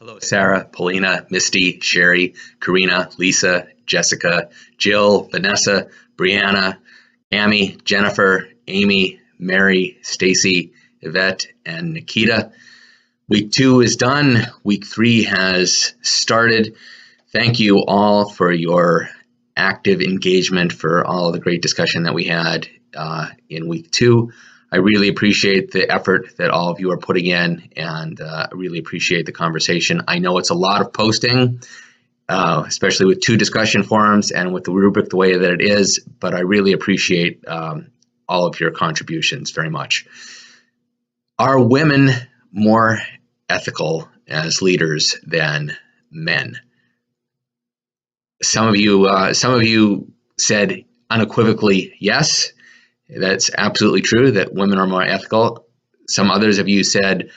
Hello, Sarah, Paulina, Misty, Sherry, Karina, Lisa, Jessica, Jill, Vanessa, Brianna, Amy, Jennifer, Amy, Mary, Stacy, Yvette, and Nikita. Week 2 is done. Week 3 has started. Thank you all for your active engagement, for all of the great discussion that we had in week 2. I really appreciate the effort that all of you are putting in, and I really appreciate the conversation. I know it's a lot of posting, especially with 2 discussion forums and with the rubric the way that it is, but I really appreciate all of your contributions very much. Are women more ethical as leaders than men? Some of you said unequivocally yes. That's absolutely true, that women are more ethical. Some others of you said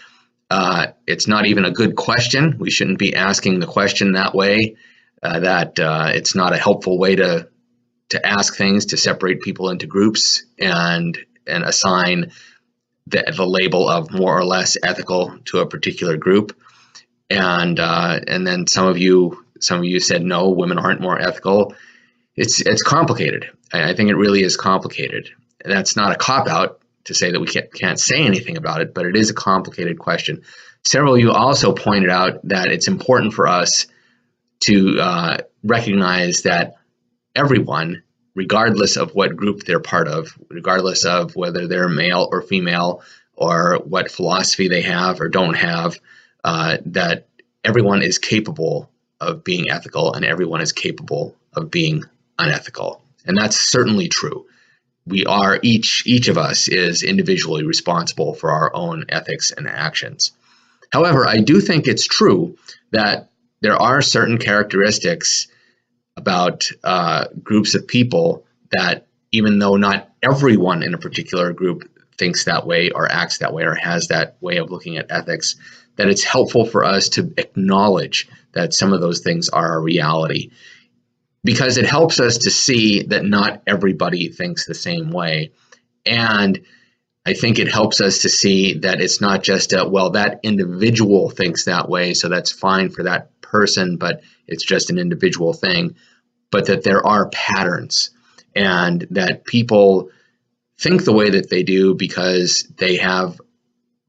it's not even a good question. We shouldn't be asking the question that way, that it's not a helpful way to ask things, to separate people into groups and assign the label of more or less ethical to a particular group. And then some of you said no, women aren't more ethical. It's complicated. I think it really is complicated. That's not a cop-out to say that we can't say anything about it, but it is a complicated question. Several of you also pointed out that it's important for us to recognize that everyone, regardless of what group they're part of, regardless of whether they're male or female or what philosophy they have or don't have, that everyone is capable of being ethical and everyone is capable of being unethical. And that's certainly true. We are, each of us is individually responsible for our own ethics and actions. However, I do think it's true that there are certain characteristics about groups of people that, even though not everyone in a particular group thinks that way or acts that way or has that way of looking at ethics, that it's helpful for us to acknowledge that some of those things are a reality, because it helps us to see that not everybody thinks the same way. And I think it helps us to see that it's not just well, that individual thinks that way, so that's fine for that person, but it's just an individual thing, but that there are patterns and that people think the way that they do because they have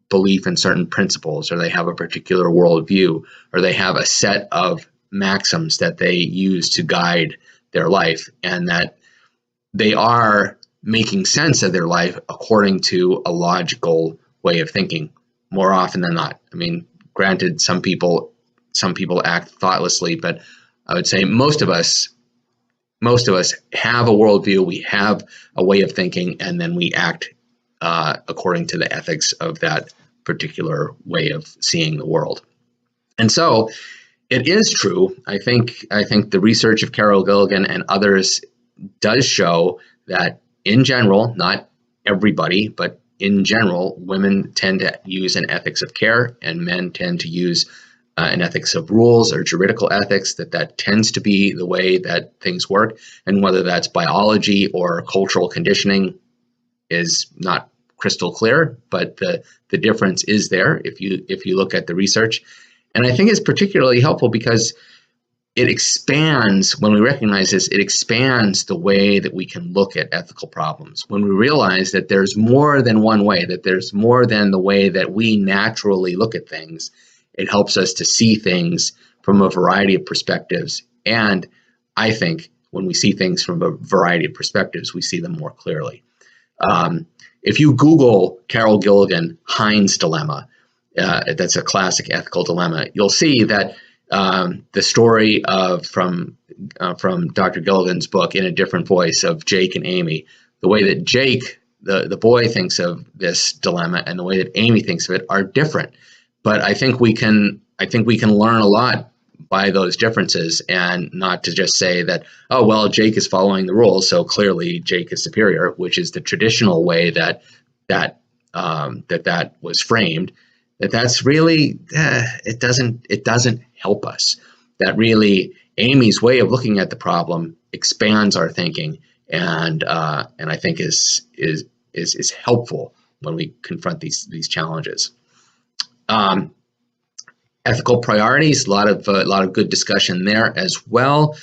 belief in certain principles, or they have a particular worldview, or they have a set of maxims that they use to guide their life, and that they are making sense of their life according to a logical way of thinking more often than not. I mean, granted, some people act thoughtlessly, but I would say most of us have a worldview, we have a way of thinking, and then we act according to the ethics of that particular way of seeing the world. And so it is true. I think the research of Carol Gilligan and others does show that in general, not everybody, but in general, women tend to use an ethics of care and men tend to use an ethics of rules or juridical ethics, that tends to be the way that things work. And whether that's biology or cultural conditioning is not crystal clear, but the difference is there if you look at the research. And I think it's particularly helpful because it expands, when we recognize this, it expands the way that we can look at ethical problems. When we realize that there's more than one way, that there's more than the way that we naturally look at things, it helps us to see things from a variety of perspectives. And I think when we see things from a variety of perspectives, we see them more clearly. If you Google Carol Gilligan, Heinz dilemma, that's a classic ethical dilemma, you'll see that the story from Dr. Gilligan's book, In a Different Voice, of Jake and Amy, the way that Jake, the boy, thinks of this dilemma and the way that Amy thinks of it are different. But I think we can learn a lot by those differences, and not to just say that, oh, well, Jake is following the rules, so clearly Jake is superior, which is the traditional way that was framed. That's really it doesn't help us. That really, Amy's way of looking at the problem expands our thinking, and I think is helpful when we confront these challenges. Ethical priorities, a lot of good discussion there as well.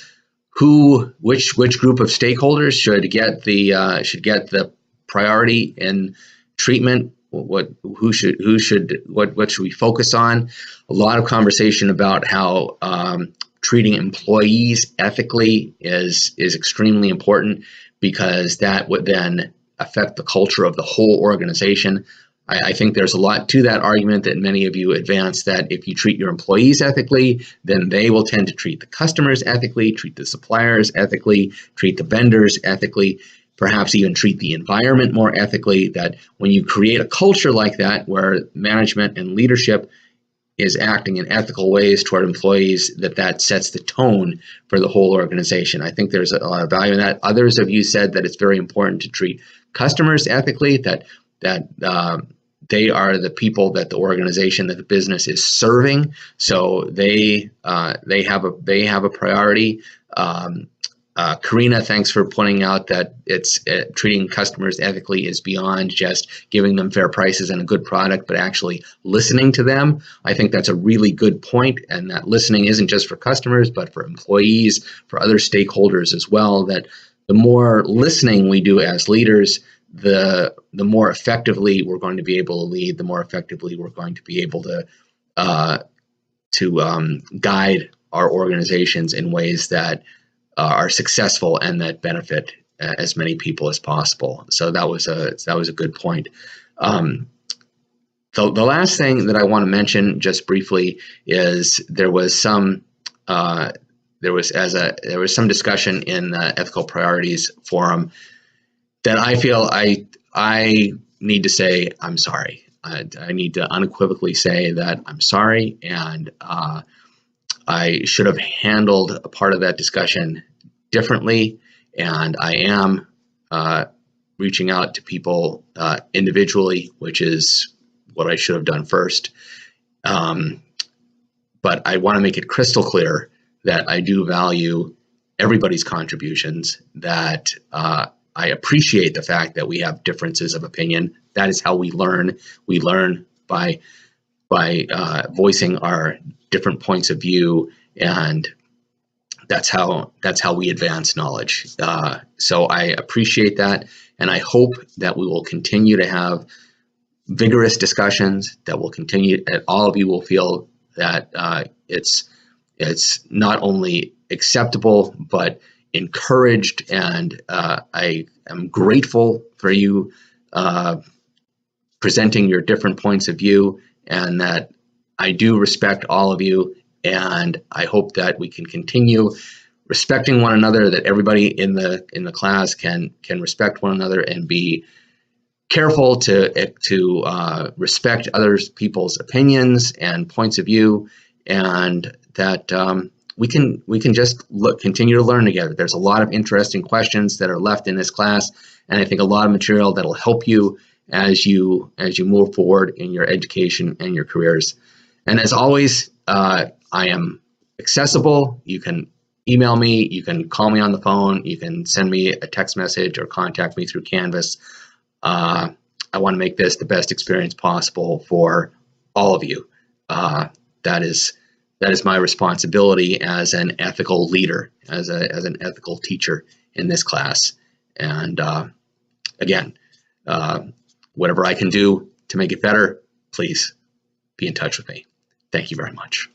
Which group of stakeholders should get the priority in treatment? What should we focus on? A lot of conversation about how treating employees ethically is extremely important, because that would then affect the culture of the whole organization. I think there's a lot to that argument that many of you advance, that if you treat your employees ethically, then they will tend to treat the customers ethically, treat the suppliers ethically, treat the vendors ethically, perhaps even treat the environment more ethically. That when you create a culture like that, where management and leadership is acting in ethical ways toward employees, that sets the tone for the whole organization. I think there's a lot of value in that. Others of you said that it's very important to treat customers ethically, that they are the people that the organization, that the business is serving, so they have a priority. Karina, thanks for pointing out that it's treating customers ethically is beyond just giving them fair prices and a good product, but actually listening to them. I think that's a really good point, and that listening isn't just for customers, but for employees, for other stakeholders as well. That the more listening we do as leaders, the more effectively we're going to be able to lead, the more effectively we're going to be able to guide our organizations in ways that are successful and that benefit as many people as possible. So that was a good point. The last thing that I want to mention just briefly is there was some discussion in the Ethical Priorities Forum that I feel I need to say I'm sorry. I need to unequivocally say that I'm sorry, and I should have handled a part of that discussion differently, and I am reaching out to people individually, which is what I should have done first. But I want to make it crystal clear that I do value everybody's contributions, that I appreciate the fact that we have differences of opinion. That is how we learn. We learn by voicing our different points of view, and that's how we advance knowledge. So I appreciate that, and I hope that we will continue to have vigorous discussions, that will continue, that all of you will feel that it's not only acceptable but encouraged, and I am grateful for you presenting your different points of view, and that I do respect all of you, and I hope that we can continue respecting one another, that everybody in the class can respect one another and be careful to respect other people's opinions and points of view, and that we can just continue to learn together. There's a lot of interesting questions that are left in this class, and I think a lot of material that'll help you as you move forward in your education and your careers. And as always, I am accessible. You can email me, you can call me on the phone, you can send me a text message or contact me through Canvas. I want to make this the best experience possible for all of you. That is my responsibility as an ethical leader, as an ethical teacher in this class. And again, whatever I can do to make it better, please be in touch with me. Thank you very much.